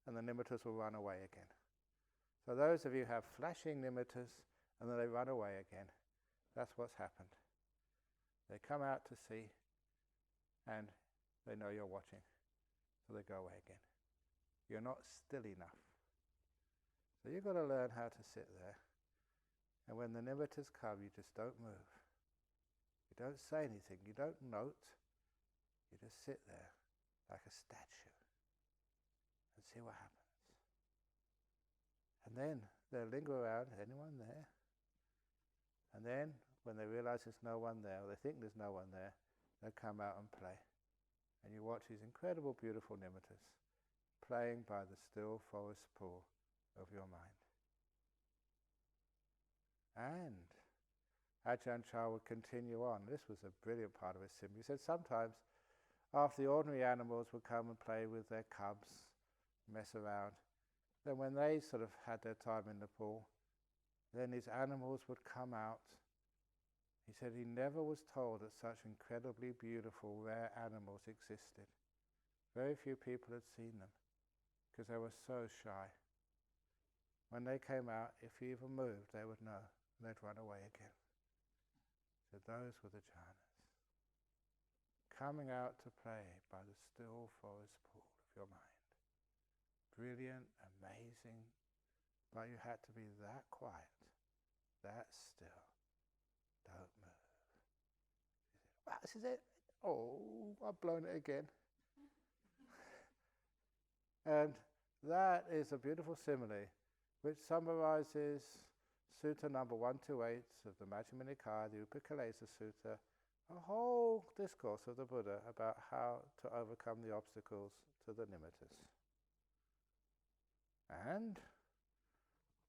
And the nimittas will run away again. So those of you who have flashing nimittas and then they run away again, that's what's happened. They come out to see and they know you're watching, so they go away again. You're not still enough. So you've got to learn how to sit there. And when the nimittas come, you just don't move. You don't say anything, you don't note. You just sit there like a statue and see what happens. And then they'll linger around, anyone there? And then when they realize there's no one there, or they think there's no one there, they'll come out and play. And you watch these incredible, beautiful nimittas playing by the still forest pool of your mind. And Ajahn Chah would continue on. This was a brilliant part of his simile. He said sometimes after the ordinary animals would come and play with their cubs, mess around, then when they sort of had their time in the pool, then these animals would come out. He said he never was told that such incredibly beautiful, rare animals existed. Very few people had seen them because they were so shy. When they came out, if you even moved, they would know, and they'd run away again. So those were the jhanas, coming out to play by the still forest pool of your mind. Brilliant, amazing, but you had to be that quiet, that still. Don't move. Wow, this is it. Oh, I've blown it again. And that is a beautiful simile which summarizes Sutta number 128 of the Majjhima Nikaya, the Upakalesa Sutta, a whole discourse of the Buddha about how to overcome the obstacles to the nimittas. And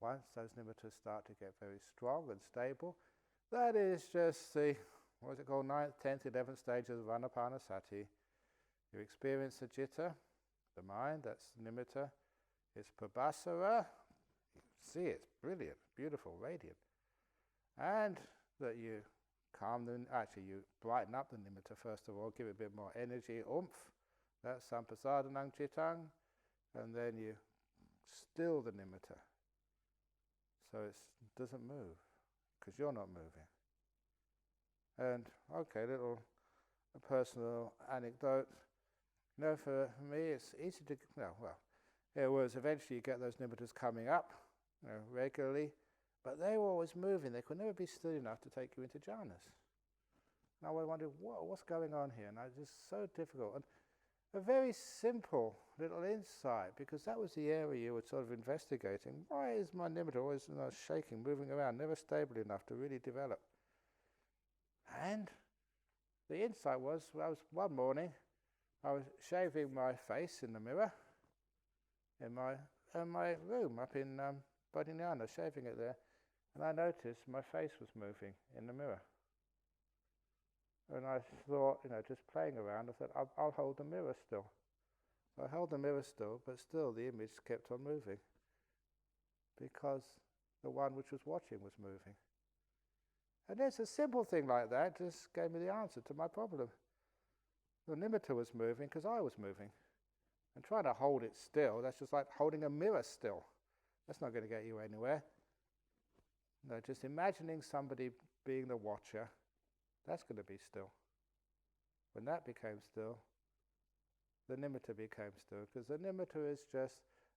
once those nimittas start to get very strong and stable, that is just the, 9th, 10th, 11th stage of Anapanasati. You experience the citta, the mind, that's nimitta. It's prabhasara. You see it's brilliant, beautiful, radiant. And that you calm them, actually you brighten up the nimitta first of all, give it a bit more energy, oomph. That's sampasadanam cittang. And then you still the nimitta. So it doesn't move, because you're not moving. And, okay, little personal anecdote. You know, for me, it's easy to, it was eventually you get those nimittas coming up, regularly, but they were always moving. They could never be still enough to take you into jhanas. And I wondered, what's going on here? And it's just so difficult. And a very simple little insight, because that was the area you were sort of investigating. Why is my nimitta always shaking, moving around, never stable enough to really develop? And the insight was, one morning, I was shaving my face in the mirror in my room up in Bodhinyana, shaving it there, and I noticed my face was moving in the mirror. And I thought, just playing around, I thought, I'll hold the mirror still. So I held the mirror still, but still the image kept on moving, because the one which was watching was moving. And there's a simple thing like that just gave me the answer to my problem. The nimitta was moving because I was moving. And trying to hold it still, that's just like holding a mirror still. That's not going to get you anywhere. No, just imagining somebody being the watcher, that's going to be still. When that became still, the nimitta became still, because the nimitta is just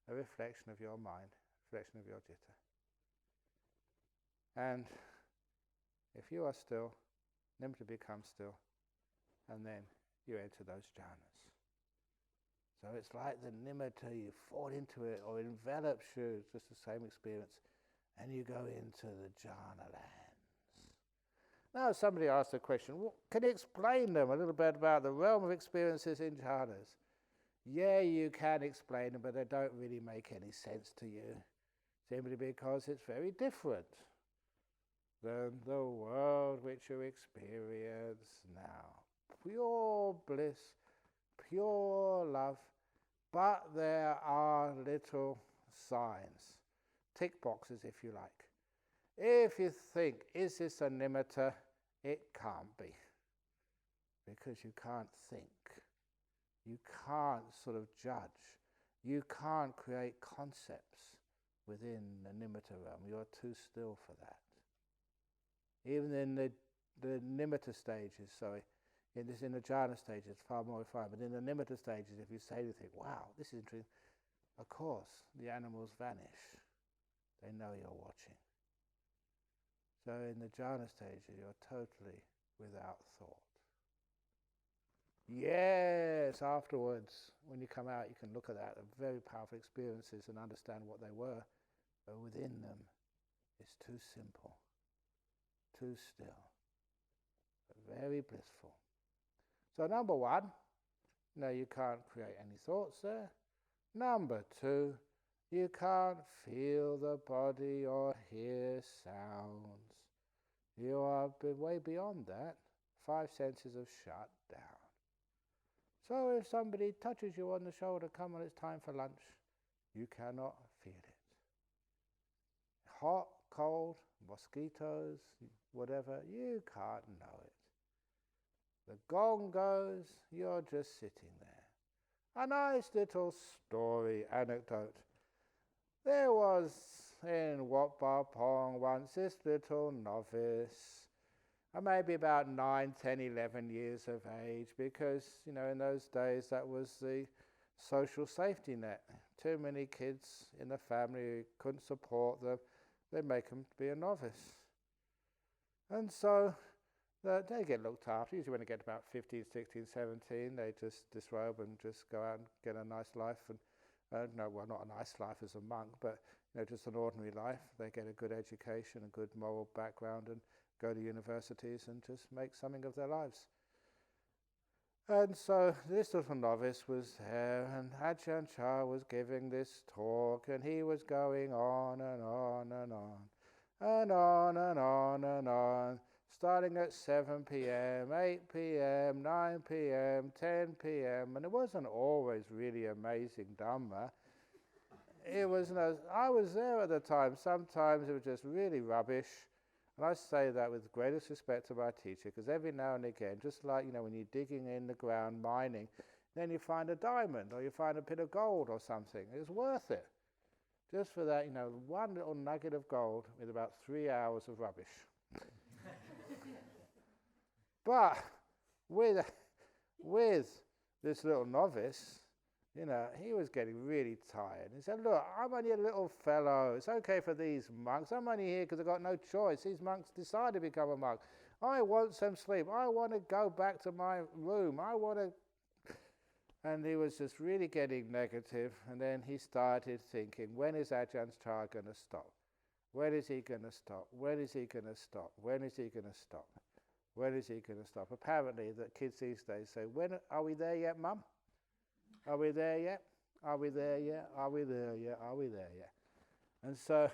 a reflection of your mind, reflection of your citta. And if you are still, nimitta becomes still, and then you enter those jhanas. So it's like the nimitta, you fall into it or envelops you, it's just the same experience, and you go into the jhana lands. Now somebody asked a question, can you explain them a little bit about the realm of experiences in jhanas? Yeah, you can explain them, but they don't really make any sense to you, simply because it's very different than the world which you experience now. Pure bliss, pure love, but there are little signs, tick boxes if you like. If you think, is this a nimitta? It can't be, because you can't think. You can't sort of judge. You can't create concepts within the nimitta realm. You're too still for that. Even in the nimitta stages, in the jhana stages, it's far more refined. But in the nimitta stages, if you say anything, wow, this is interesting, of course, the animals vanish. They know you're watching. So in the jhana stages, you're totally without thought. Yes, afterwards, when you come out, you can look at that, very powerful experiences, and understand what they were. But within them, it's too simple, too still, but very blissful. So number one, no, you can't create any thoughts there. Number two, you can't feel the body or hear sounds. You are way beyond that. 5 senses have shut down. So if somebody touches you on the shoulder, come on, it's time for lunch, you cannot feel it. Hot, cold, mosquitoes, whatever, you can't know it. The gong goes, you're just sitting there. A nice little story, anecdote. There was in Wat Pah Pong once this little novice, maybe about 9, 10, 11 years of age, because, in those days that was the social safety net. Too many kids in the family couldn't support them, they'd make them be a novice. And so they get looked after. Usually when they get about 15, 16, 17, they just disrobe and just go out and get a nice life. And not a nice life as a monk, but just an ordinary life. They get a good education, a good moral background, and go to universities and just make something of their lives. And so this little novice was there, and Ajahn Chah was giving this talk, and he was going on and on and on, and on and on and on, starting at 7 p.m., 8 p.m., 9 p.m., 10 p.m., and it wasn't always really amazing Dhamma. It was, I was there at the time. Sometimes it was just really rubbish. And I say that with the greatest respect to my teacher, because every now and again, just like, when you're digging in the ground, mining, then you find a diamond or you find a bit of gold or something. It's worth it. Just for that, one little nugget of gold with about 3 hours of rubbish. But with this little novice, he was getting really tired. He said, look, I'm only a little fellow. It's okay for these monks. I'm only here because I've got no choice. These monks decided to become a monk. I want some sleep. I want to go back to my room. I want to... And he was just really getting negative. And then he started thinking, when is Ajahn Chah going to stop? When is he going to stop? When is he going to stop? When is he going to stop? When is he going to stop? Apparently, the kids these days say, when are we there yet, Mum? Are we there yet? Are we there yet? Are we there yet? Are we there yet? And so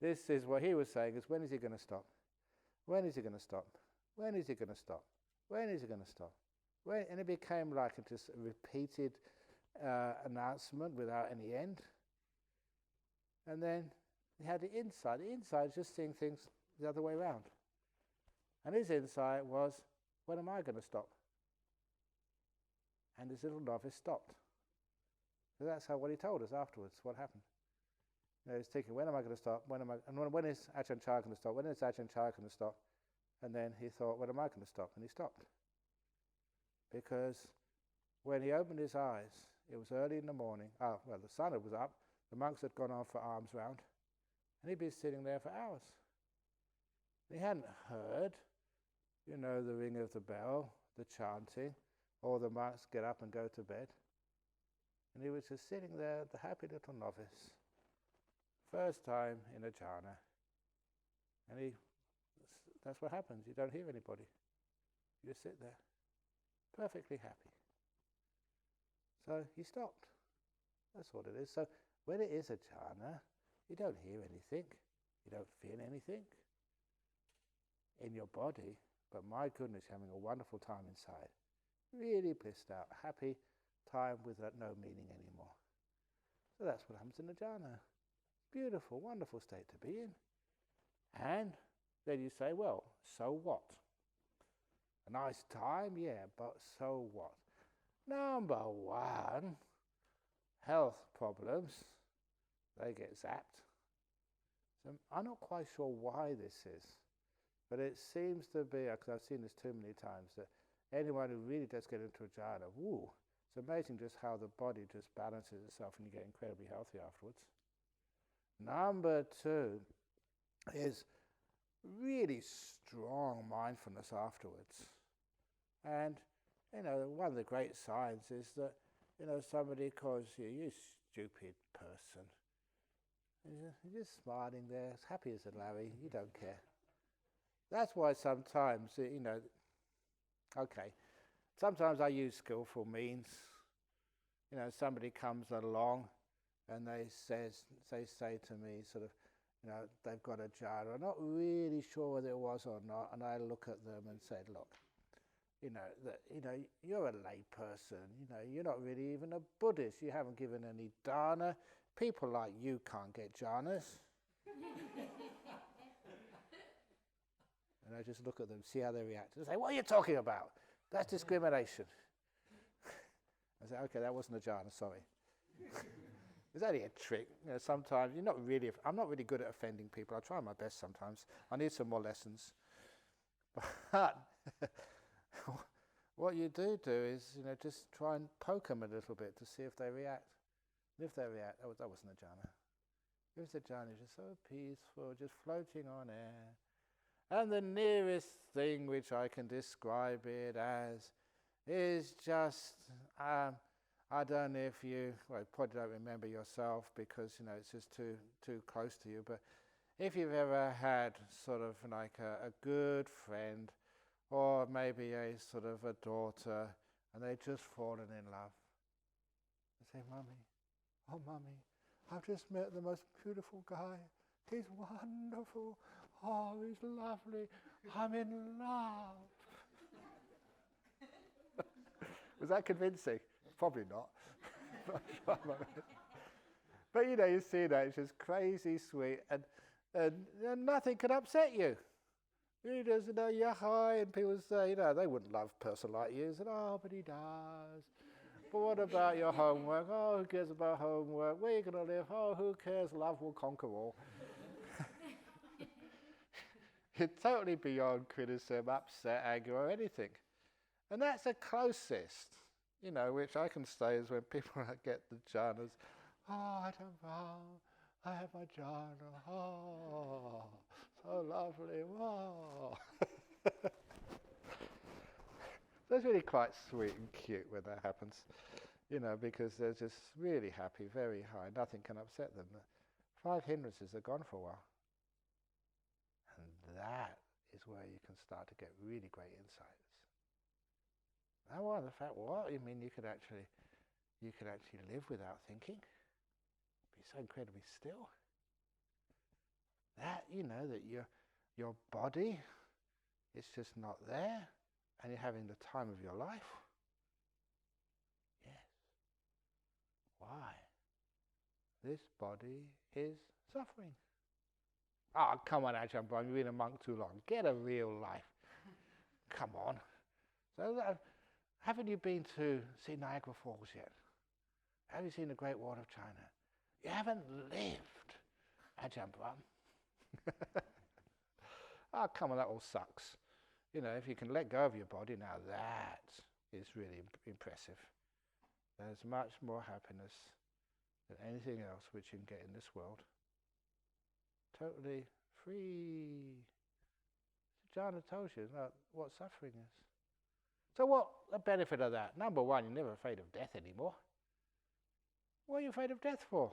this is what he was saying, is when is he going to stop? When is he going to stop? When is he going to stop? When is it going to stop? When? And it became like just a repeated announcement without any end. And then he had the insight. The insight is just seeing things the other way around. And his insight was, when am I going to stop? And this little novice stopped. So that's what he told us afterwards, what happened. He was thinking, when am I going to stop? When is Ajahn Chah going to stop? When is Ajahn Chah going to stop? And then he thought, when am I going to stop? And he stopped. Because when he opened his eyes, it was early in the morning. The sun was up. The monks had gone off for alms round. And he'd been sitting there for hours. He hadn't heard, the ring of the bell, the chanting, or the monks get up and go to bed. And he was just sitting there, the happy little novice, first time in a jhana. And that's what happens. You don't hear anybody. You just sit there, perfectly happy. So he stopped. That's what it is. So when it is a jhana, you don't hear anything. You don't feel anything in your body. But my goodness, you're having a wonderful time inside. Really blissed out, happy time with no meaning anymore. So that's what happens in the jhana. Beautiful, wonderful state to be in. And then you say, well, so what? A nice time, yeah, but so what? Number one, health problems, they get zapped. So I'm not quite sure why this is, but it seems to be, because I've seen this too many times, that anyone who really does get into a jhana, it's amazing just how the body just balances itself and you get incredibly healthy afterwards. Number two is really strong mindfulness afterwards. And, one of the great signs is that, somebody calls you stupid person. You're just smiling there, as happy as a Larry, you don't care. That's why sometimes, sometimes I use skillful means. Somebody comes along and they say to me sort of, they've got a jhana. I'm not really sure whether it was or not, and I look at them and say, look, you're a lay person. You're not really even a Buddhist. You haven't given any dana. People like you can't get jhanas. And I just look at them, see how they react. And say, what are you talking about? That's discrimination. I say, okay, that wasn't a jhana, sorry. It's only a trick. Sometimes I'm not really good at offending people. I try my best sometimes. I need some more lessons. But what you do is, just try and poke them a little bit to see if they react. And if they react, that wasn't a jhana. It was a jhana, just so peaceful, just floating on air. And the nearest thing which I can describe it as is just, I don't know if you probably don't remember yourself because, it's just too close to you, but if you've ever had sort of like a good friend or maybe a sort of a daughter and they've just fallen in love. They say, Mummy, I've just met the most beautiful guy. He's wonderful. Oh, he's lovely. I'm in love. Was that convincing? Probably not. But you see that, it's just crazy sweet, and nothing can upset you. You just, you're high, and people say, they wouldn't love a person like you. Say, oh, but he does. But what about your homework? Oh, who cares about homework? Where are you going to live? Oh, who cares? Love will conquer all. You're totally beyond criticism, upset, anger, or anything. And that's the closest, which I can say is when people get the jhanas. Oh, I don't know. I have my jhana. Oh, so lovely. Oh. That's really quite sweet and cute when that happens, because they're just really happy, very high. Nothing can upset them. 5 hindrances are gone for a while. And that is where you can start to get really great insights. And the fact, what? You mean you could actually live without thinking? Be so incredibly still. That, that your body, it's just not there. and you're having the time of your life? Yes. Why? This body is suffering. Oh, come on, Ajahn Brahm, you've been a monk too long. Get a real life. Come on. So, haven't you been to see Niagara Falls yet? Have you seen the Great Wall of China? You haven't lived, Ajahn Brahm. Oh, come on, that all sucks. You know, if you can let go of your body, now that is really impressive. There's much more happiness than anything else which you can get in this world. Totally free. Jhana told you what suffering is. So what the benefit of that? Number one, you're never afraid of death anymore. What are you afraid of death for?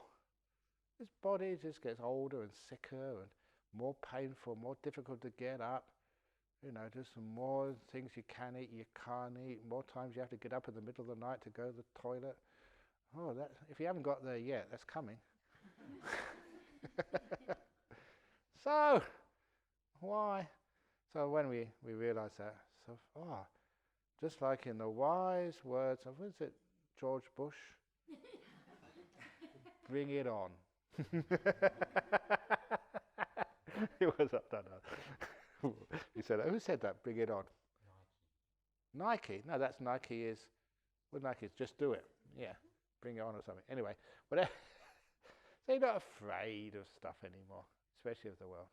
This body just gets older and sicker and more painful, more difficult to get up. You know, just more things you can eat, you can't eat. More times you have to get up in the middle of the night to go to the toilet. Oh, that, if you haven't got there yet, that's coming. So, why? So when we realise that, so just like in the wise words of, what is it, George Bush? Bring it on. It was, I don't know. He said, who said that? Bring it on. Nike. No, that's Nike is, what Nike is, just do it. Yeah, bring it on or something. Anyway, whatever. So you're not afraid of stuff anymore, especially of the world.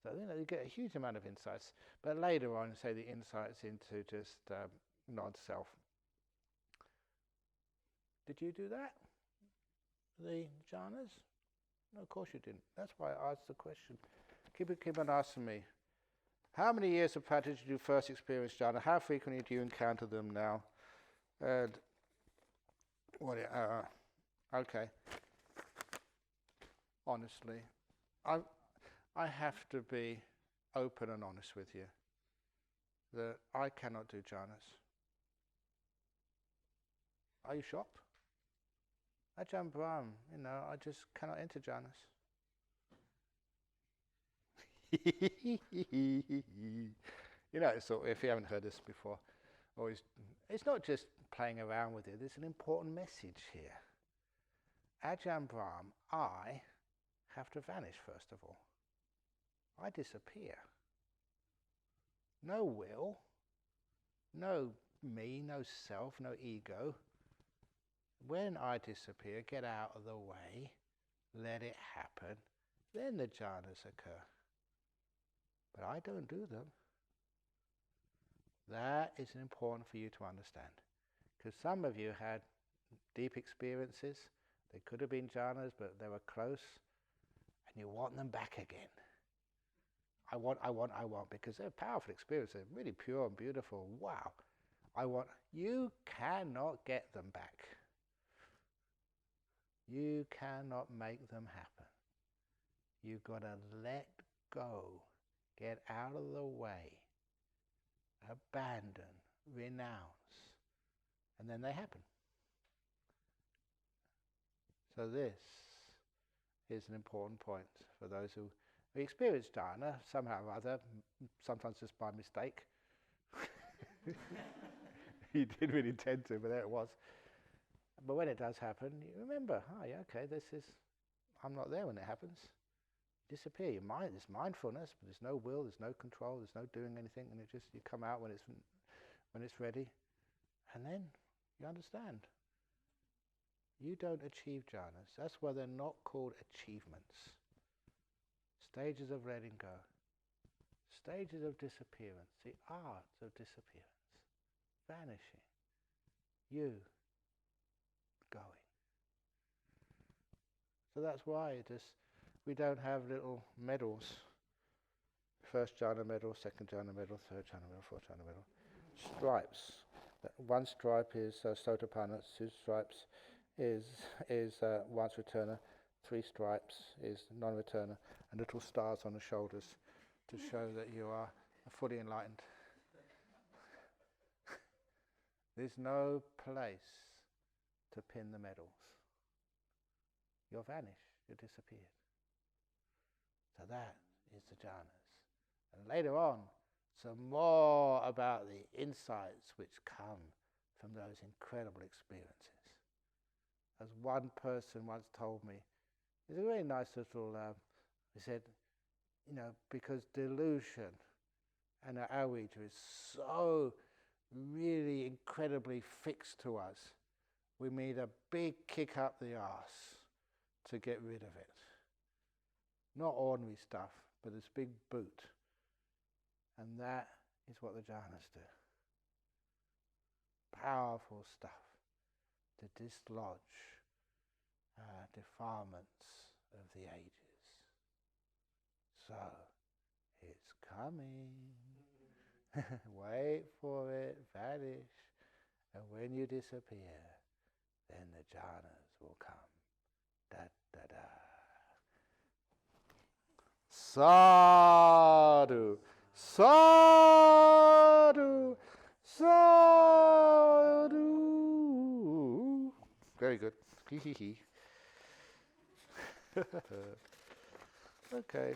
So you get a huge amount of insights. But later on, say the insights into just non-self. Did you do that? The jhanas? No, of course you didn't. That's why I asked the question. Keep on asking me. How many years of practice did you first experience jhana? How frequently do you encounter them now? And what? Okay. Honestly, I have to be open and honest with you that I cannot do jhanas. Are you shocked? Ajahn Brahm, I just cannot enter jhanas. So if you haven't heard this before, it's not just playing around with it. There's an important message here. Ajahn Brahm, I have to vanish first of all. I disappear. No will, no me, no self, no ego. When I disappear, get out of the way, let it happen, then the jhanas occur. But I don't do them. That is important for you to understand. Because some of you had deep experiences, they could have been jhanas, but they were close, and you want them back again. I want, because they're powerful experiences, they're really pure and beautiful. Wow. You cannot get them back. You cannot make them happen. You've got to let go, get out of the way, abandon, renounce, and then they happen. So this is an important point for those who experience jhana somehow or other, sometimes just by mistake. You didn't really intend to, but there it was. But when it does happen, you remember, I'm not there when it happens. Disappear. Your mind, there's mindfulness, but there's no will, there's no control, there's no doing anything, and you come out when it's ready, and then you understand. You don't achieve jhanas. That's why they're not called achievements. Stages of letting go. Stages of disappearance. The art of disappearance. Vanishing. You going. So that's why we don't have little medals. First jhana medal, second jhana medal, third jhana medal, fourth jhana medal. Stripes. One stripe is sotapanna, 2 stripes is once returner, 3 stripes is non-returner, and little stars on the shoulders to show that you are fully enlightened. There's no place to pin the medals. You're vanished, you're disappeared. So that is the jhanas. And later on, some more about the insights which come from those incredible experiences. As one person once told me, it's a very nice little, he said, because delusion and avijja is so really incredibly fixed to us, we need a big kick up the arse to get rid of it. Not ordinary stuff, but this big boot. And that is what the jhanas do. Powerful stuff to dislodge defilements of the ages. So, it's coming. Wait for it, vanish, and when you disappear, then the jhanas will come. Da da da. Sadhu, sadhu, sadhu. Very good. Hee hee hee. Okay.